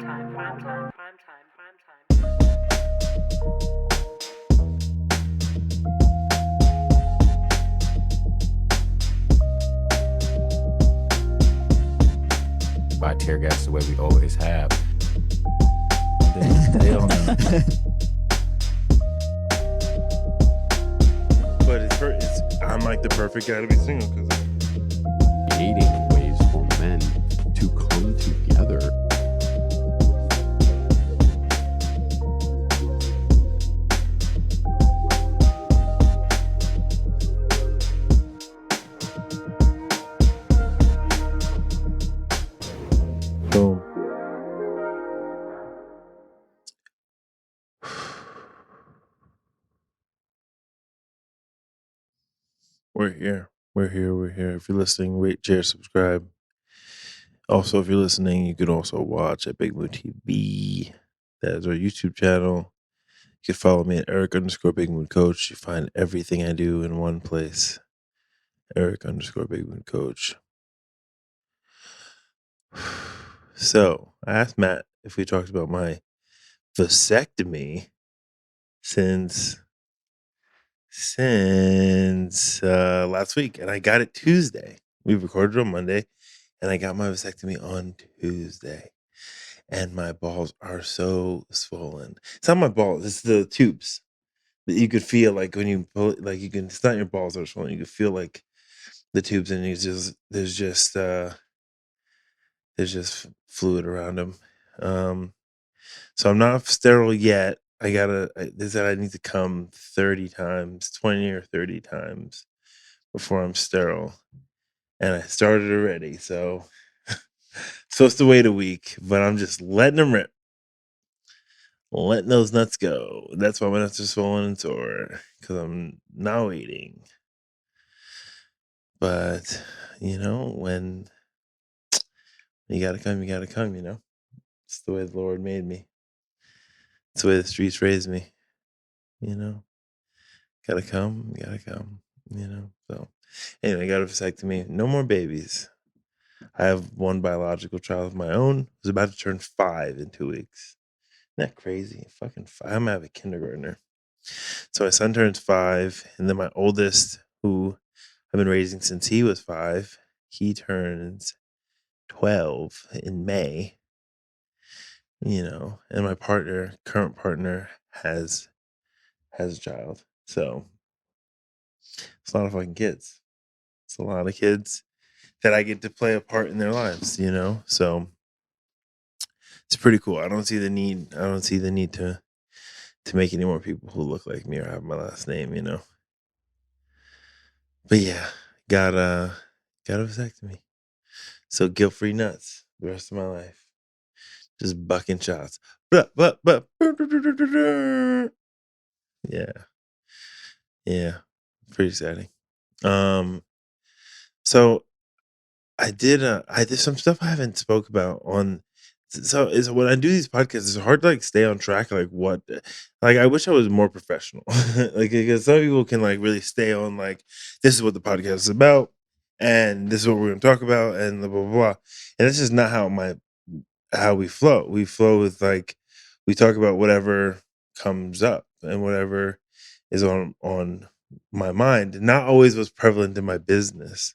By tear gas the way we always have. They don't know. But I'm like the perfect guy to be single because Creating ways for men to come together. boom. We're here. If you're listening, rate, share, subscribe. Also, if you're listening, you can also watch at BigMood TV. That is our YouTube channel. You can follow me at Eric_BigMood Coach. You find everything I do in one place. Eric_BigMood Coach. So I asked Matt if we talked about my vasectomy since last week, and I got it Tuesday. We recorded on Monday, and I got my vasectomy on Tuesday, and my balls are so swollen. It's not my balls; it's the tubes that you could feel like when you pull. Like you can. It's not your balls that are swollen. You can feel like the tubes, and there's just fluid around them. So I'm not sterile yet. They said I need to come 30 times, 20 or 30 times before I'm sterile. And I started already. So supposed to wait a week, but I'm just letting them rip. Letting those nuts go. That's why my nuts are swollen and sore. Because I'm not waiting. But, when you gotta come, It's the way the Lord made me. It's the way the streets raised me. Gotta come. So anyway, I got a vasectomy. No more babies. I have one biological child of my own who's about to turn 5 in 2 weeks. Isn't that crazy? Fucking 5. I'm gonna have a kindergartner. So my son turns 5, and then my oldest, who I've been raising since he was 5, he turns 12 in May. And my current partner, has a child. So it's a lot of fucking kids. It's a lot of kids that I get to play a part in their lives, So it's pretty cool. I don't see the need to make any more people who look like me or have my last name, But yeah, got a vasectomy. So guilt-free nuts the rest of my life. Just bucking shots. But yeah. Yeah. Pretty exciting. So there's some stuff I haven't spoke about on. So is when I do these podcasts, it's hard to stay on track. I wish I was more professional. Because some people can really stay on this is what the podcast is about, and this is what we're going to talk about, and blah blah blah. And this is not how we flow. We flow with we talk about whatever comes up and whatever is on my mind. Not always what's prevalent in my business.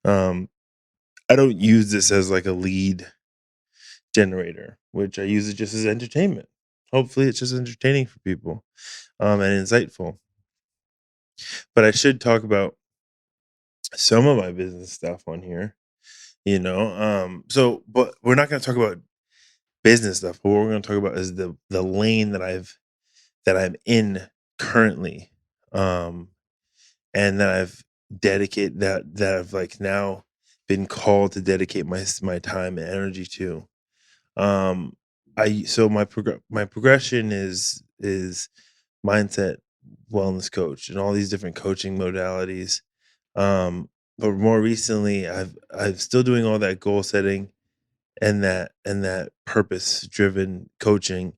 I don't use this as a lead generator, which I use it just as entertainment. Hopefully it's just entertaining for people, and insightful. But I should talk about some of my business stuff on here, but we're not going to talk about business stuff. But what we're going to talk about is the lane that I'm in currently, and that I've dedicated that I've now been called to dedicate my time and energy to. My progression is mindset, wellness coach, and all these different coaching modalities. But more recently, I'm still doing all that goal setting and that purpose driven coaching,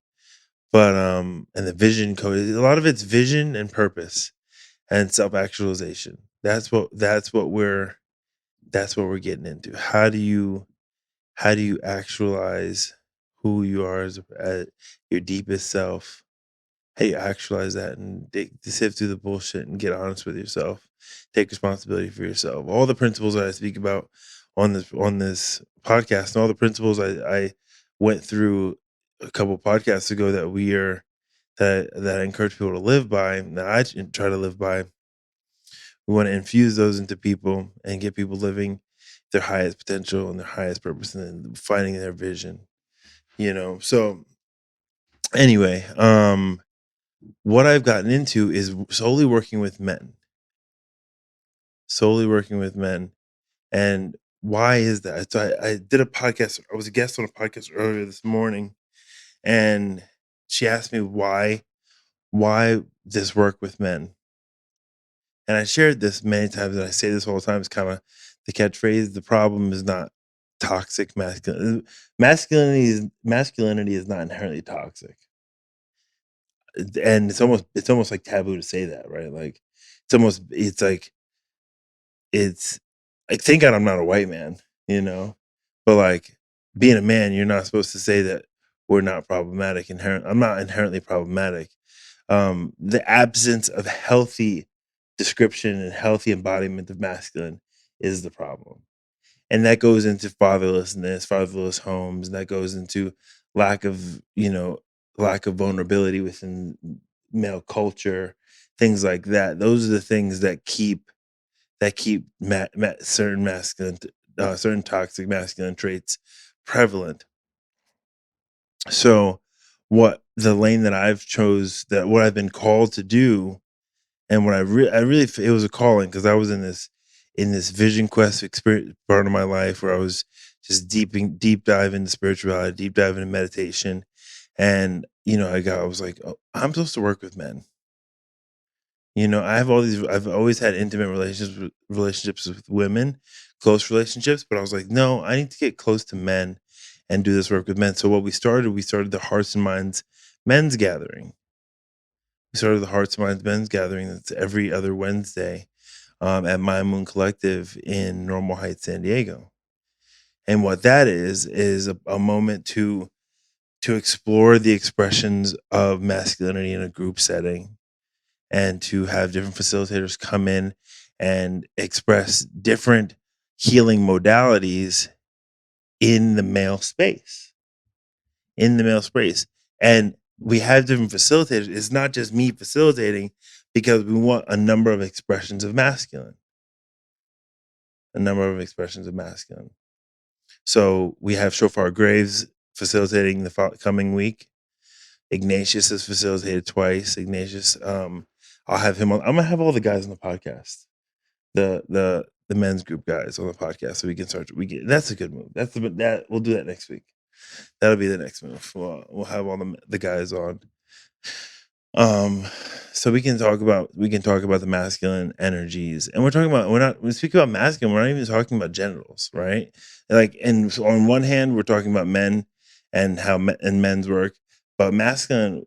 but and the vision coach. A lot of it's vision and purpose and self actualization. That's what we're getting into. How do you actualize who you are as at your deepest self, how you actualize that and to sift through the bullshit and get honest with yourself. Take responsibility for yourself. All the principles that I speak about on this podcast, and all the principles I went through a couple podcasts ago that we are that I encourage people to live by, and that I try to live by. We want to infuse those into people and get people living their highest potential and their highest purpose and finding their vision. So anyway, what I've gotten into is solely working with men, solely working with men. And why is that? So I did a podcast. I was a guest on a podcast earlier this morning, and she asked me why this work with men. And I shared this many times, and I say this all the time. It's kind of the catchphrase. The problem is not toxic masculinity. Masculinity is not inherently toxic, and it's almost like taboo to say that, right? Like it's thank God I'm not a white man, you know, but like being a man, you're not supposed to say that we're not problematic. I'm not inherently problematic. The absence of healthy description and healthy embodiment of masculine is the problem. And that goes into fatherlessness, fatherless homes, and that goes into lack of, lack of vulnerability within male culture, things like that. Those are the things that keep certain toxic masculine traits prevalent. So, what the lane that I've chose, that what I've been called to do, and what I really it was a calling because I was in this vision quest experience part of my life where I was just deep dive into spirituality, deep dive into meditation, and I was like, oh, I'm supposed to work with men. I've always had intimate relationships with women, close relationships, but I was like, no, I need to get close to men and do this work with men. So what we started the Hearts and Minds Men's Gathering. We started the Hearts and Minds Men's Gathering. That's every other Wednesday at My Moon Collective in Normal Heights, San Diego. And what that is a moment to explore the expressions of masculinity in a group setting, and to have different facilitators come in and express different healing modalities in the male space, in the male space. And we have different facilitators. It's not just me facilitating because we want a number of expressions of masculine, a number of expressions of masculine. So we have Shofar Graves facilitating the coming week. Ignatius has facilitated twice. Ignatius, I'll have him on. I'm gonna have all the guys on the podcast, the men's group guys on the podcast, so we can start. That's a good move. That we'll do that next week. That'll be the next move. We'll have all the guys on. Um, so we can talk about the masculine energies, and when we speak about masculine, we're not even talking about genitals, right? Like, and so on one hand, we're talking about men and and men's work, but masculine,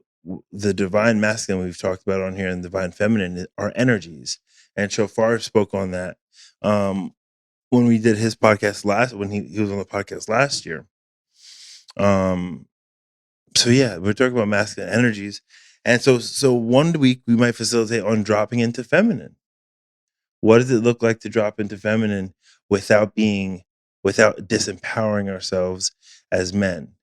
the divine masculine we've talked about on here, and divine feminine are energies, and Shofar spoke on that when we did his podcast when he was on the podcast last year. Um, so yeah, we're talking about masculine energies. And so one week we might facilitate on dropping into feminine. What does it look like to drop into feminine without disempowering ourselves as men?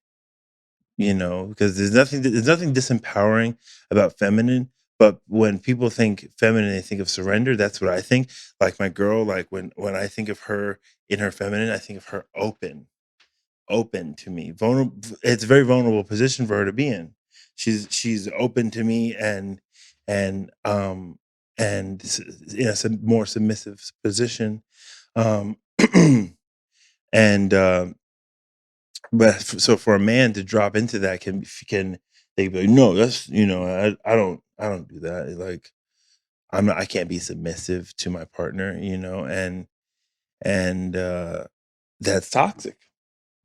Because there's nothing disempowering about feminine, but when people think feminine, they think of surrender. That's what I think. Like my girl, like when I think of her in her feminine, I think of her open to me. Vulnerable. It's a very vulnerable position for her to be in. She's open to me, and in a more submissive position. Um, and but so for a man to drop into that can they be like, no, that's I don't do that. Like I can't be submissive to my partner, and that's toxic.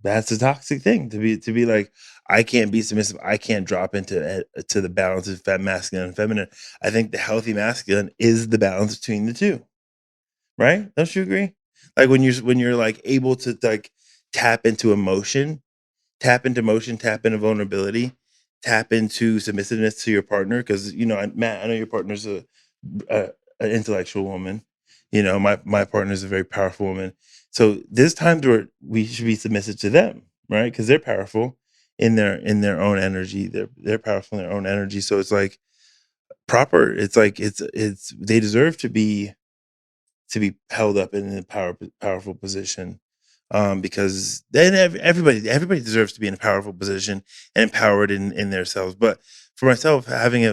That's a toxic thing to be like, I can't be submissive. I can't drop to the balance of masculine and feminine. I think the healthy masculine is the balance between the two, right? Don't you agree? Like when you're like able to like tap into emotion, tap into emotion, tap into vulnerability, tap into submissiveness to your partner. Because Matt, I know your partner's a an intellectual woman. My partner is a very powerful woman. So there's times where we should be submissive to them, right? Because they're powerful in their own energy. They're powerful in their own energy. So it's like proper. It's like it's they deserve to be held up in a powerful position, because then everybody deserves to be in a powerful position and empowered in themselves. But for myself, dating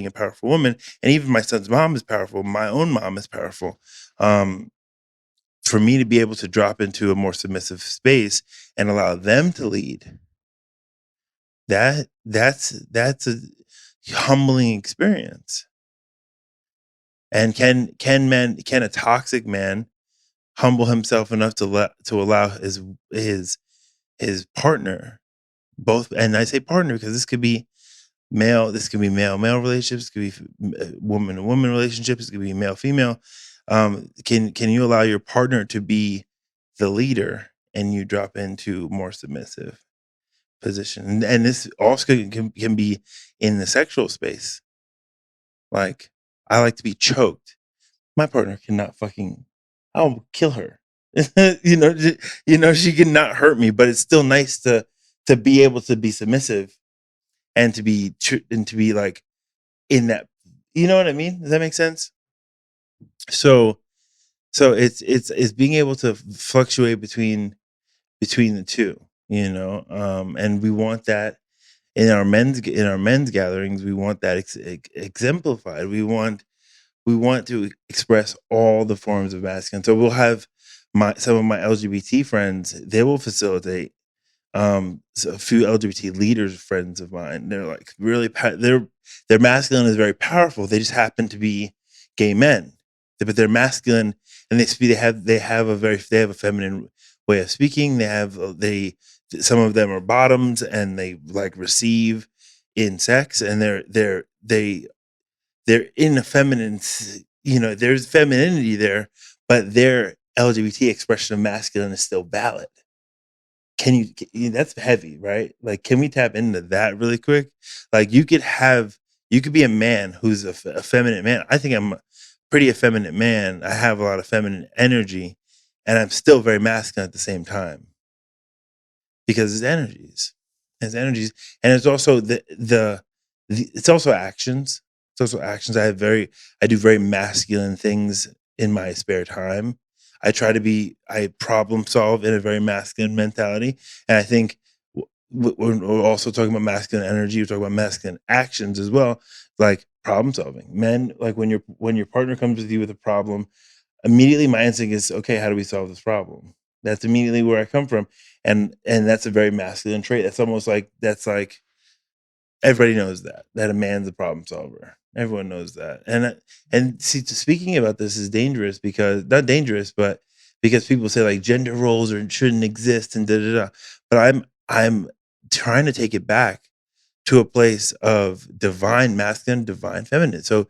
a powerful woman, and even my son's mom is powerful. My own mom is powerful. Um, for me to be able to drop into a more submissive space and allow them to lead, that's a humbling experience. And can a toxic man humble himself enough to allow his partner, both, and I say partner because this could be male relationships, could be woman to woman relationships, it could be male female. Can you allow your partner to be the leader and you drop into more submissive position? And this also can be in the sexual space. Like, I like to be choked. My partner cannot fucking, I'll kill her. She cannot hurt me, but it's still nice to be able to be submissive and to be like in that. You know what I mean? Does that make sense? So it's being able to fluctuate between the two, and we want that in our men's gatherings. We want that exemplified. We want to express all the forms of masculine. So we'll have some of my LGBT friends. They will facilitate. So a few LGBT leaders, friends of mine. They're like really. Their masculine is very powerful. They just happen to be gay men, but they're masculine, and they have a feminine way of speaking. Some of them are bottoms, and they like receive in sex, and they're in a feminine, there's femininity there, but their LGBT expression of masculine is still valid. That's heavy, right? Like, can we tap into that really quick? Like, you could be a man who's a feminine man. I think I'm a pretty effeminate man. I have a lot of feminine energy, and I'm still very masculine at the same time because it's energies, and it's also it's also actions. It's also actions. I do very masculine things in my spare time. I problem solve in a very masculine mentality, and I think when we're also talking about masculine energy, we're talking about masculine actions as well, like problem solving. Men, like when your partner comes with you with a problem, immediately my instinct is, okay, how do we solve this problem? That's immediately where I come from, and that's a very masculine trait. That's like everybody knows that a man's a problem solver. Everyone knows that. And see, speaking about this is dangerous, because not dangerous, but because people say like gender roles or shouldn't exist and da da da. But I'm trying to take it back to a place of divine masculine, divine feminine. So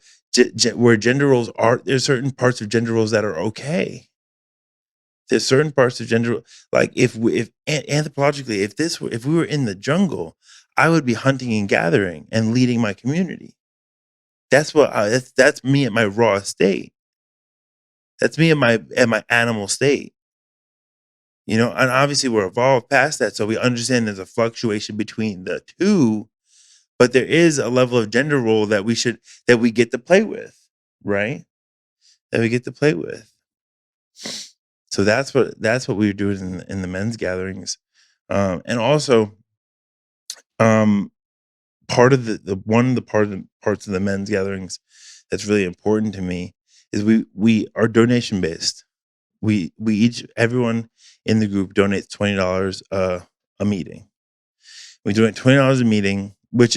where gender roles are, there's certain parts of gender roles that are okay. There's certain parts of gender, like if anthropologically, if we were in the jungle, I would be hunting and gathering and leading my community. That's me at my raw state. That's me at my animal state. And obviously we're evolved past that, so we understand there's a fluctuation between the two, but there is a level of gender role that we get to play with, right? That we get to play with. So that's what we were doing in the men's gatherings, and also, um, part of the one of the parts of the men's gatherings that's really important to me is we are donation based. Everyone in the group donates $20 a meeting. We donate $20 a meeting, which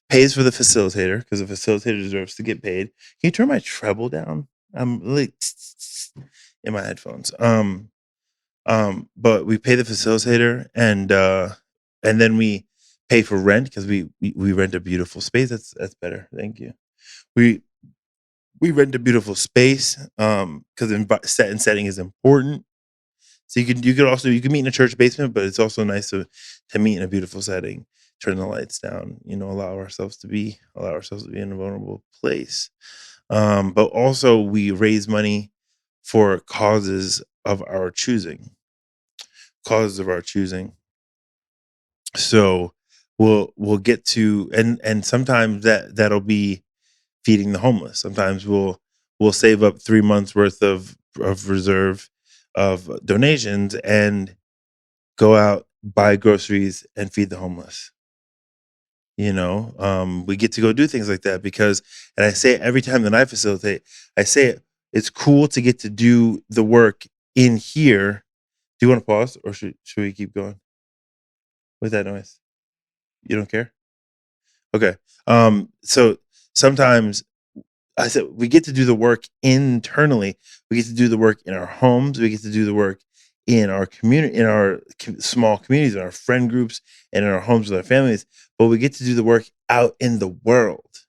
pays for the facilitator, because the facilitator deserves to get paid. Can you turn my treble down? I'm like in my headphones. But we pay the facilitator, and then we pay for rent, because we rent a beautiful space. That's better. Thank you. We we rent a beautiful space, because set and setting is important. So you can meet in a church basement, but it's also nice to meet in a beautiful setting, turn the lights down, allow ourselves to be in a vulnerable place. But also we raise money for causes of our choosing. So we'll get to, and sometimes that'll be feeding the homeless. Sometimes we'll save up 3 months worth of reserve of donations and go out, buy groceries, and feed the homeless. We get to go do things like that because, and I say it every time that I facilitate, I say it's cool to get to do the work in here. Do you want to pause, or should we keep going with that noise? You don't care? Okay. So sometimes I said we get to do the work internally. We get to do the work in our homes. We get to do the work in our community, in our small communities, in our friend groups, and in our homes with our families. But we get to do the work out in the world.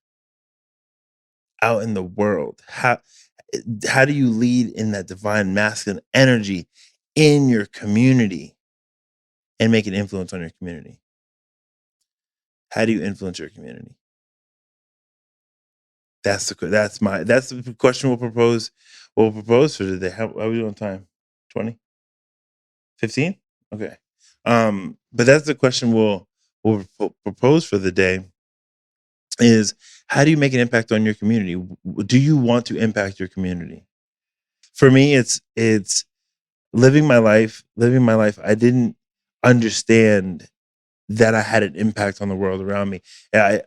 Out in the world. How do you lead in that divine masculine energy in your community and make an influence on your community? How do you influence your community? That's the question we'll propose for today. How are we doing time? 20? 15? Okay. But that's the question we'll propose for the day is, how do you make an impact on your community? Do you want to impact your community? For me, it's living my life. Living my life. I didn't understand that I had an impact on the world around me. I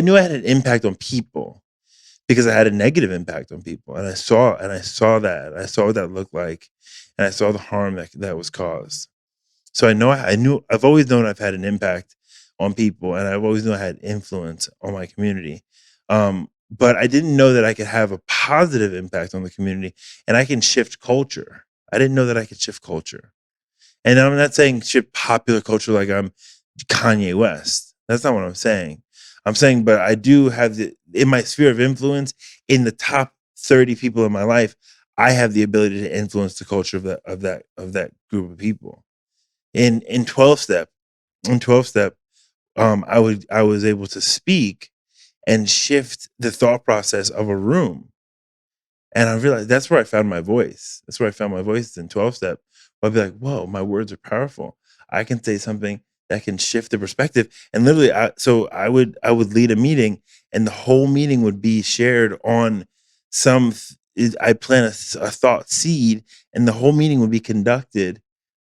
knew I had an impact on people because I had a negative impact on people, and I saw what that looked like, and I saw the harm that was caused. So I've always known I've had an impact on people, and I've always known I had influence on my community. But I didn't know that I could have a positive impact on the community, and I can shift culture. I didn't know that I could shift culture, and I'm not saying shift popular culture like I'm Kanye West. That's not what I'm saying. I'm saying, but I do have in my sphere of influence, in the top 30 people in my life, I have the ability to influence the culture of that group of people. In 12 step, in 12 step, I was able to speak and shift the thought process of a room. And I realized that's where I found my voice. That's where I found my voice in 12 step. I'd be like, whoa, my words are powerful. I can say something that can shift the perspective. And literally, I would lead a meeting, and the whole meeting would be shared on I plant a thought seed, and the whole meeting would be conducted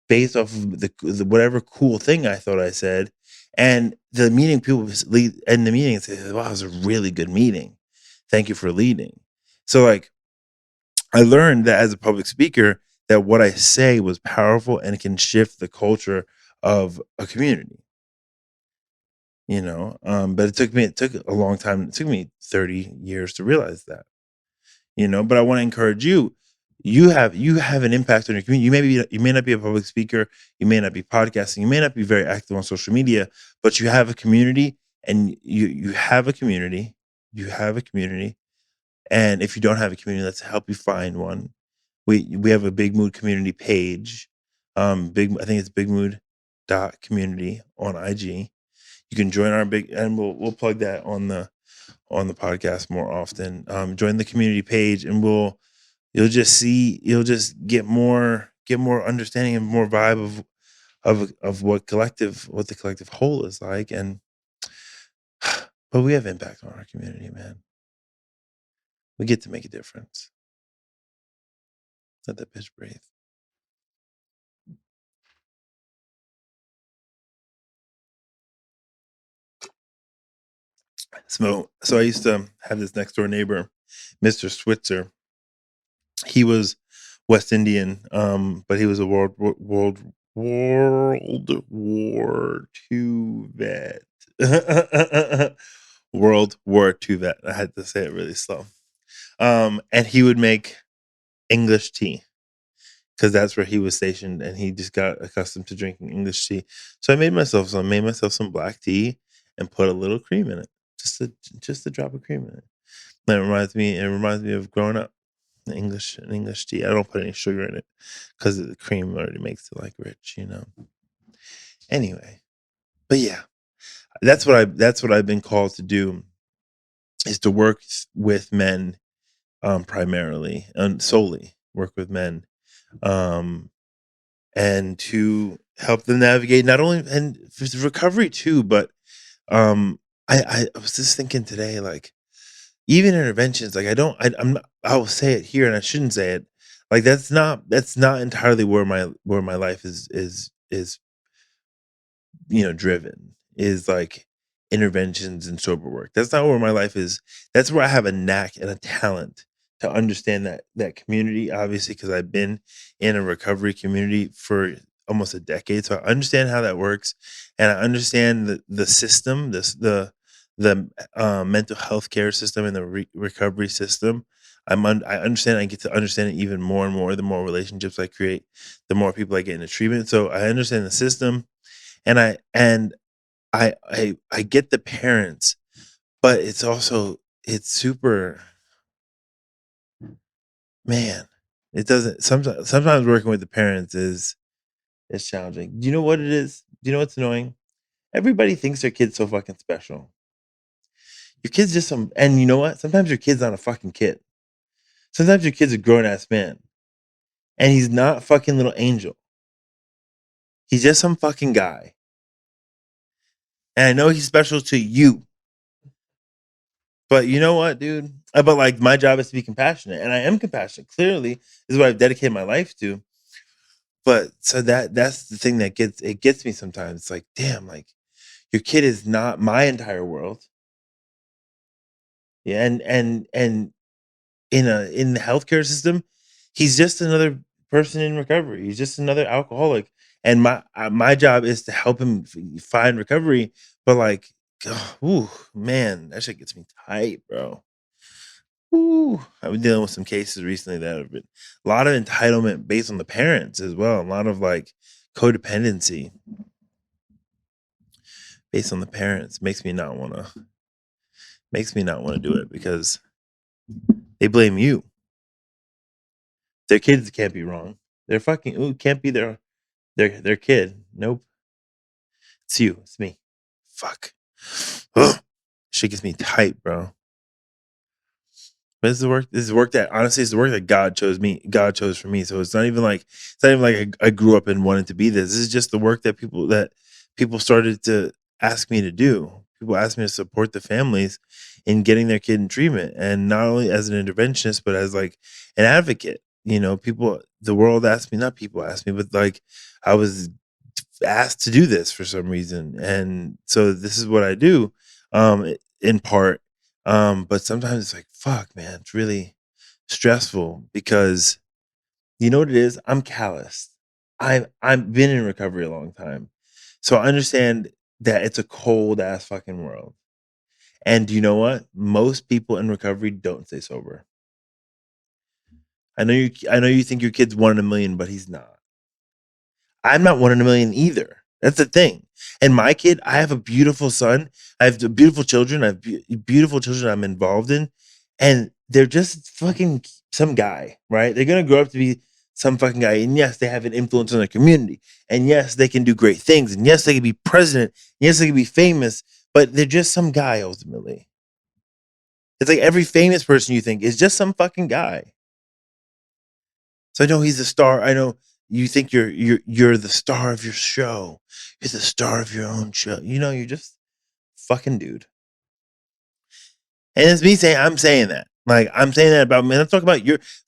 based off of the whatever cool thing I thought I said. And the meeting people would lead in the meeting and say, wow, it was a really good meeting. Thank you for leading. So like, I learned that as a public speaker, that what I say was powerful and it can shift the culture of a community. But it took a long time. It took me 30 years to realize that. But I want to encourage you. You have an impact on your community. You may not be a public speaker, you may not be podcasting, you may not be very active on social media, but you have a community, and you have a community. You have a community. And if you don't have a community, let's help you find one. We have a Big Mood community page. I think it's BigMood.community on IG. You can join our big, and we'll plug that on the podcast more often. Join the community page, and you'll just get more understanding and more vibe of what the collective whole is like. And but we have impact on our community, man. We get to make a difference. Let that bitch breathe. So I used to have this next door neighbor, Mr. Switzer. He was West Indian, but he was a World War II vet. World War II vet. I had to say it really slow. And he would make English tea because that's where he was stationed, and he just got accustomed to drinking English tea. So I made myself some black tea and put a little cream in it, just a drop of cream in it. It reminds me of growing up. An English tea. I don't put any sugar in it because the cream already makes it like rich, you know. Anyway, but yeah, that's what I've been called to do is to work with men, primarily and solely work with men, um, and to help them navigate not only and for the recovery too, but um, I was just thinking today, like even interventions, like I'm not, I will say it here, and I shouldn't say it. Like that's not entirely where my life is driven is like interventions and sober work. That's not where my life is. That's where I have a knack and a talent to understand that community, obviously, because I've been in a recovery community for almost a decade. So I understand how that works, and I understand the system, the mental health care system and the recovery system. I understand. I get to understand it even more and more. The more relationships I create, the more people I get into treatment. So I understand the system, and I get the parents, but it's super, man, it doesn't sometimes working with the parents is challenging. Do you know what it is? Do you know what's annoying? Everybody thinks their kid's so fucking special. Your kid's just some, and you know what? Sometimes your kid's not a fucking kid. Sometimes your kid's a grown ass man, and he's not fucking little angel. He's just some fucking guy. And I know he's special to you, but you know what, dude? But like my job is to be compassionate, and I am compassionate. Clearly, this is what I've dedicated my life to. But so that's the thing that gets me sometimes. It's like, damn, like your kid is not my entire world. Yeah, and in the healthcare system, he's just another person in recovery. He's just another alcoholic, and my job is to help him find recovery. But like, ooh, man, that shit gets me tight, bro. Ooh, I've been dealing with some cases recently that have been a lot of entitlement based on the parents as well. A lot of like codependency based on the parents makes me not wanna do it because they blame you. Their kids can't be wrong. They're fucking ooh, can't be their kid. Nope. It's you. It's me. Fuck. Ugh. Shit gets me tight, bro. But this is the work that honestly is the work that God chose for me. So it's not even like I grew up and wanted to be this. This is just the work that people started to ask me to do. People asked me to support the families in getting their kid in treatment. And not only as an interventionist, but as like an advocate. The world asked me, not people asked me, but like I was asked to do this for some reason. And so this is what I do, in part. But sometimes it's like, fuck, man, it's really stressful because you know what it is? I'm calloused. I've been in recovery a long time. So I understand that it's a cold ass fucking world. And you know what? Most people in recovery don't stay sober. I know you think your kid's one in a million, but he's not. I'm not one in a million either. That's the thing. And my kid, I have a beautiful son. I have beautiful children. I have beautiful children I'm involved in, and they're just fucking some guy, right? They're gonna grow up to be some fucking guy. And yes, they have an influence on their community. And yes, they can do great things. And yes, they can be president. Yes, they can be famous. But they're just some guy ultimately. It's like every famous person you think is just some fucking guy. So I know he's a star. I know you think you're the star of your show. You're the star of your own show. You're just fucking dude. And it's me saying I'm saying that. Like I'm saying that about me. I'm talking about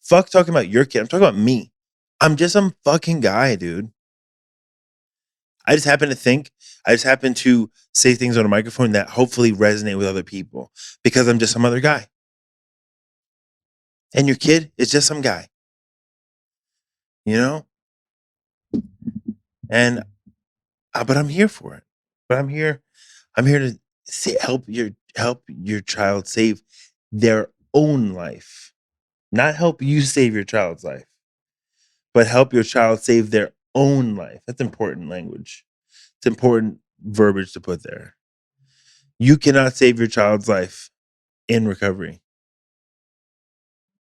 talking about your kid. I'm talking about me. I'm just some fucking guy, dude. I just happen to think, I just happen to say things on a microphone that hopefully resonate with other people because I'm just some other guy. And your kid is just some guy, you know? And but I'm here for it. But I'm here to help your child save their own life. Not help you save your child's life, but help your child save their own life. That's important language. It's important verbiage to put there. You cannot save your child's life in recovery.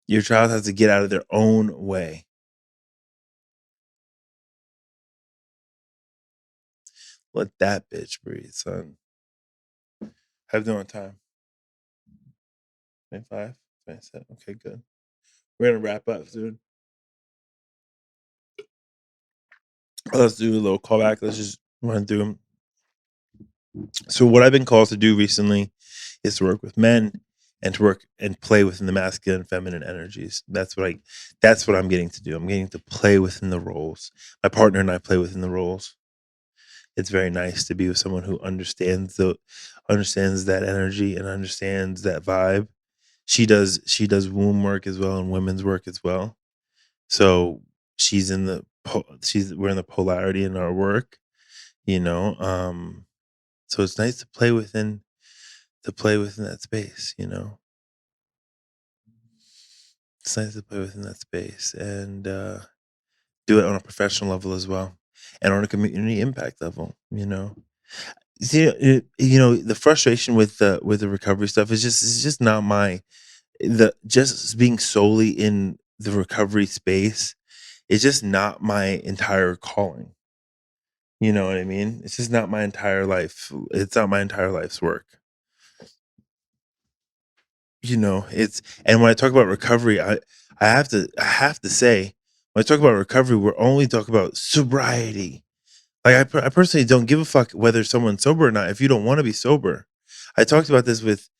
Your child has to get out of their own way. Let that bitch breathe, son. Have them on time. 25, 27. Okay, good. We're gonna wrap up soon. Let's do a little callback. Let's just run through them. So what I've been called to do recently is to work with men and to work and play within the masculine and feminine energies. That's what I'm getting to do. I'm getting to play within the roles. My partner and I play within the roles. It's very nice to be with someone who understands that energy and understands that vibe. She does womb work as well and women's work as well. So we're in the polarity in our work, you know. So it's nice to play within that space, you know. It's nice to play within that space and do it on a professional level as well, and on a community impact level, you know. See, the frustration with the recovery stuff is just not my the just being solely in the recovery space is just not my entire calling. You know what I mean? It's just not my entire life. It's not my entire life's work. You know, it's and when I talk about recovery, I have to say when I talk about recovery, we're only talking about sobriety. Like I personally don't give a fuck whether someone's sober or not if you don't want to be sober. I talked about this with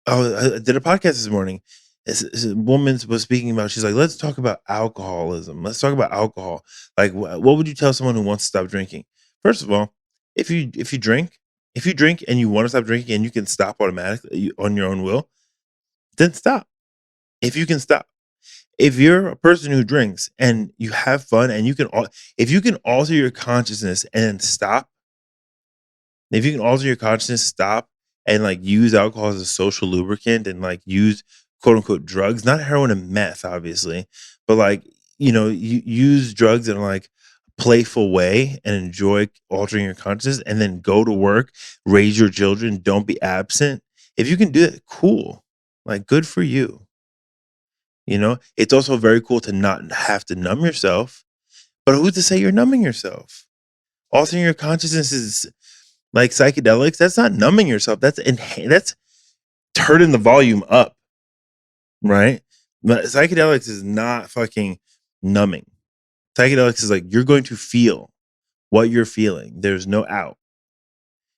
I did a podcast this morning. This woman was speaking about. She's like, "Let's talk about alcoholism. Let's talk about alcohol. Like, what would you tell someone who wants to stop drinking? First of all, if you drink and you want to stop drinking and you can stop automatically on your own will, then stop. If you can stop. If you're a person who drinks and you have fun and if you can alter your consciousness and then stop, if you can alter your consciousness, stop and like use alcohol as a social lubricant and like use quote unquote drugs, not heroin and meth, obviously, but like, you use drugs in like a playful way and enjoy altering your consciousness and then go to work, raise your children, don't be absent. If you can do it, cool. Like good for you. It's also very cool to not have to numb yourself, but who's to say you're numbing yourself? Altering your consciousness is like psychedelics. That's not numbing yourself. That's turning the volume up, right? But psychedelics is not fucking numbing. Psychedelics is like you're going to feel what you're feeling. There's no out.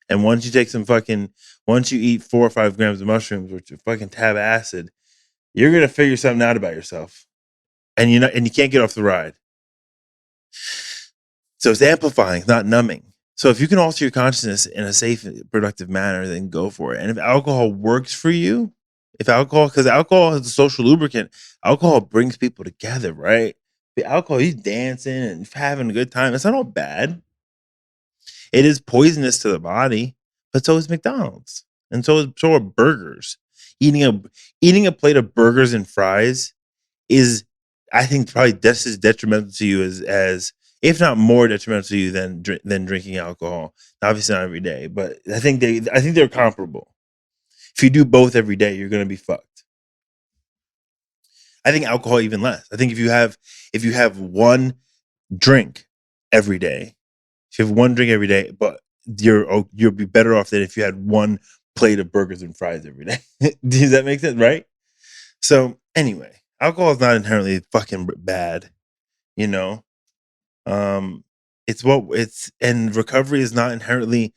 And once you eat 4 or 5 grams of mushrooms, which are fucking tab acid, you're gonna figure something out about yourself, and you can't get off the ride. So it's amplifying, not numbing. So if you can alter your consciousness in a safe, productive manner, then go for it. And if alcohol works for you, because alcohol is a social lubricant, alcohol brings people together, right? The alcohol, he's dancing and having a good time. It's not all bad. It is poisonous to the body, but so is McDonald's, and so are burgers. Eating a plate of burgers and fries is, I think, probably just as detrimental to you as if not more detrimental to you than drinking alcohol. Obviously not every day, but I think they're comparable. If you do both every day, you're gonna be fucked. I think alcohol even less. I think if you have one drink every day, if you have one drink every day, but you'll be better off than if you had one plate of burgers and fries every day. Does that make sense? Right? So anyway, alcohol is not inherently fucking bad, you know. Um, and recovery is not inherently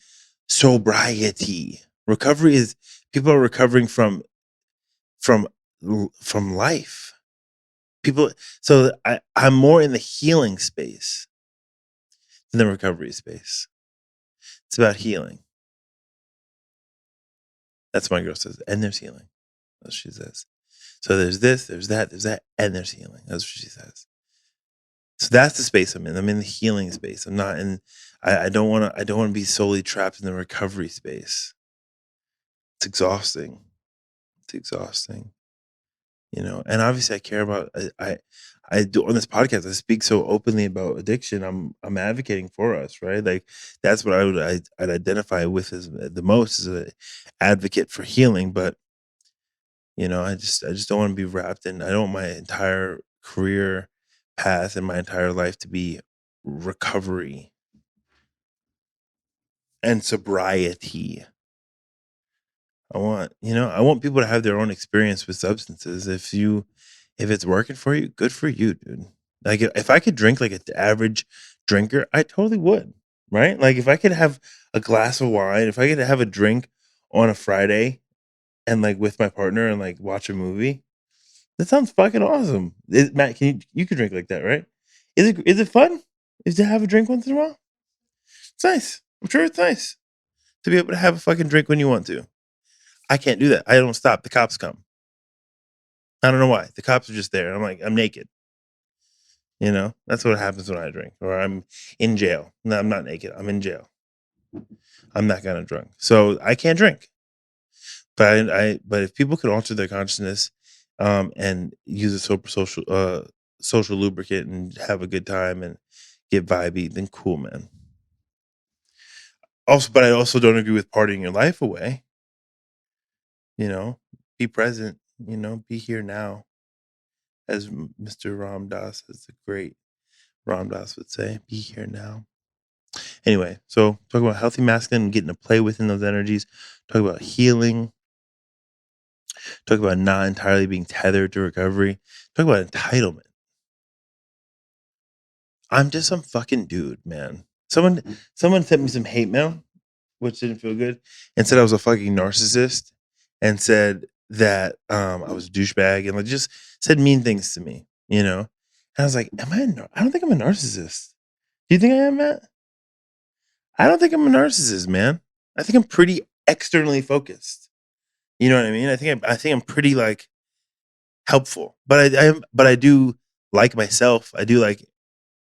sobriety. Recovery is people are recovering from from life. People, so I'm more in the healing space than the recovery space. It's about healing. That's what my girl says, and there's healing. That's what she says. So there's this, there's that, and there's healing. That's what she says. So that's the space I'm in. I'm in the healing space. I'm not in. I don't want to. I don't want to be solely trapped in the recovery space. It's exhausting. It's exhausting. And obviously I care about. I do on this podcast. I speak so openly about addiction. I'm advocating for us, right? Like that's what I'd identify with as the most as an advocate for healing. But I just don't want to be wrapped in. I don't want my entire career path and my entire life to be recovery and sobriety. I want people to have their own experience with substances. If it's working for you, good for you, dude. Like if I could drink like an average drinker, I totally would. Right? Like if I could have a glass of wine, if I could have a drink on a Friday and like with my partner and like watch a movie, that sounds fucking awesome. Matt, you could drink like that, right? Is it fun? Is to have a drink once in a while? It's nice. I'm sure it's nice to be able to have a fucking drink when you want to. I can't do that. I don't stop. The cops come. I don't know why. The cops are just there. I'm like, I'm naked. That's what happens when I drink, or I'm in jail. No, I'm not naked. I'm in jail. I'm that kind of drunk. So I can't drink. But if people could alter their consciousness, and use a social lubricant and have a good time and get vibey, then cool, man. But I also don't agree with partying your life away. Be present. Be here now, as Mr. Ram Dass, as the great Ram Dass would say. Be here now. Anyway, so talk about healthy masculine and getting to play within those energies. Talk about healing. Talk about not entirely being tethered to recovery. Talk about entitlement. I'm just some fucking dude, man. Someone sent me some hate mail, which didn't feel good, and said I was a fucking narcissist, and said that I was a douchebag, and like just said mean things to me. And I was like, I don't think I'm a narcissist. Do you think I am, Matt? I don't think I'm a narcissist, man. I think I'm pretty externally focused. You know what I mean? I think I'm pretty like helpful, but I do like myself. I do like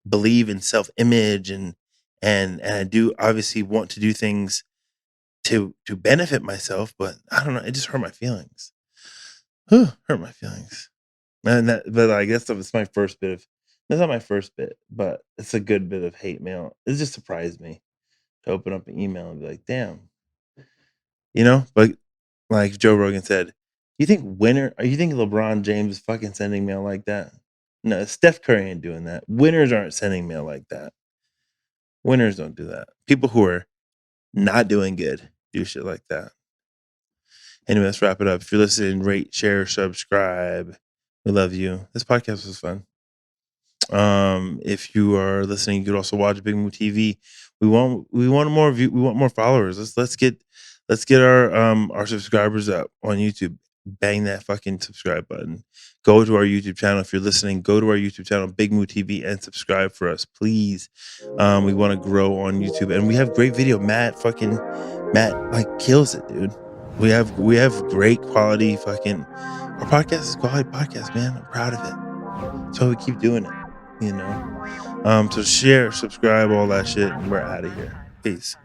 believe in self-image, and I do obviously want to do things to benefit myself, but I don't know, it just hurt my feelings. Hurt my feelings. But I guess it's my first bit of that's not my first bit, but it's a good bit of hate mail. It just surprised me to open up an email and be like, damn. But like Joe Rogan said, you think LeBron James is fucking sending mail like that? No, Steph Curry ain't doing that. Winners aren't sending mail like that. Winners don't do that. People who are not doing good do shit like that. Anyway, let's wrap it up. If you're listening, rate, share, subscribe. We love you. This podcast was fun. If you are listening, you could also watch BigMood TV. We want more view. We want more followers. Let's get our subscribers up on YouTube. Bang that fucking subscribe button. Go to our YouTube channel. If you're listening, go to our YouTube channel, BigMood TV, and subscribe for us, please. We want to grow on YouTube, and we have great video. Matt like kills it, dude. We have great quality fucking. Our podcast is quality podcast, man. I'm proud of it. So we keep doing it. So share, subscribe, all that shit, and we're out of here. Peace.